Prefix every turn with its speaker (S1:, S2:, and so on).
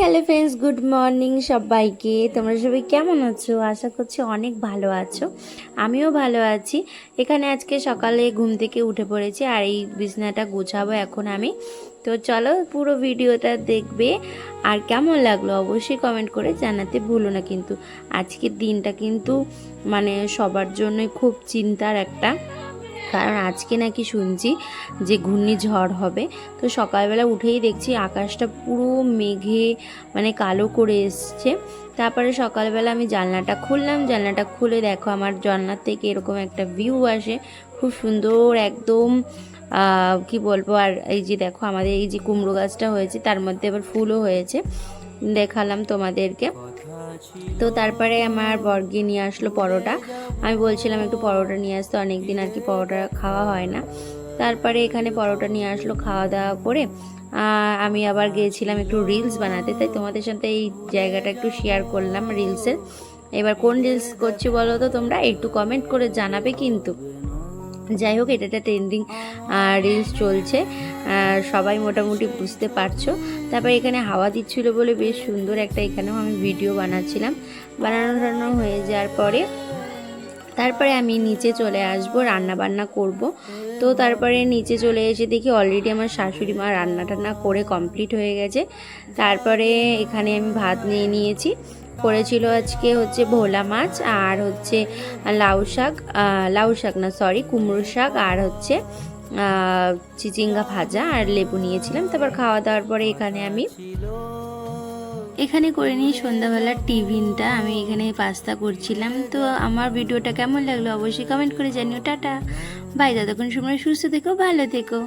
S1: Hello friends, good morning সবাইকে। তোমরা সবাই কেমন আছো? আশা করছি অনেক ভালো আছো। আমিও ভালো আছি। এখানে আজকে সকালে ঘুম থেকে উঠে পড়েছি আর এই বিছানাটা গুছাবো এখন আমি। তো চলো পুরো ভিডিওটা দেখবে, আর কেমন লাগলো অবশ্যই কমেন্ট করে জানাতে ভুলো না। কিন্তু আজকের দিনটা কিন্তু মানে সবার জন্যই খুব চিন্তার একটা, কারণ আজকে নাকি শুনছি যে ঘূর্ণিঝড় হবে। তো সকালবেলা উঠেই দেখছি আকাশটা পুরো মেঘে মানে কালো করে এসছে। তারপরে সকালবেলা আমি জানলাটা খুললাম, জানলাটা খুলে দেখো আমার জানলার থেকে এরকম একটা ভিউ আসে, খুব সুন্দর একদম। কি বলবো, আর এই যে দেখো আমাদের এই যে কুমড়ো গাছটা হয়েছে তার মধ্যে আবার ফুলও হয়েছে, দেখালাম তোমাদেরকে। তো তারপরে আমার বর্গে নিয়ে আসলো পরোটা। আমি বলছিলাম একটু পরোটা নিয়ে আসতে, অনেকদিন আর কি পরোটা খাওয়া হয় না। তারপরে এখানে পরোটা নিয়ে আসলো, খাওয়া দাওয়া করে আমি আবার গিয়েছিলাম একটু রিলস বানাতে, তাই তোমাদের সাথে এই জায়গাটা একটু শেয়ার করলাম রিলসের। এবার কোন রিলস করছি বলো তো তোমরা, একটু কমেন্ট করে জানাবে কিন্তু। যাই হোক, এটা একটা ট্রেন্ডিং রিলস চলছে, সবাই মোটামুটি বুঝতে পারছো। তারপর এখানে হাওয়া দিচ্ছিলো বলে বেশ সুন্দর একটা এখানেও আমি ভিডিও বানাচ্ছিলাম। বানানো হয়ে যাওয়ার পরে তারপরে আমি নিচে চলে আসবো, রান্না বান্না করব। তো তারপরে নিচে চলে এসে দেখি অলরেডি আমার শাশুড়ি মা রান্না টান্না করে কমপ্লিট হয়ে গেছে। তারপরে এখানে আমি ভাত নিয়ে নিয়েছি। করেছিল আজকে হচ্ছে ভোলা মাছ আর হচ্ছে লাউ শাক না সরি কুমড়ো শাক, আর হচ্ছে চিচিঙ্গা ভাজা আর লেবু নিয়েছিলাম। তারপর খাওয়া দাওয়ার পরে এখানে করে নিই সন্ধ্যাবেলার টিফিনটা। আমি এখানে পাস্তা করছিলাম। তো আমার ভিডিওটা কেমন লাগলো অবশ্যই কমেন্ট করে জানিও। টাটা বাই, ততক্ষণ সময় সুস্থ থেকো, ভালো থেকো।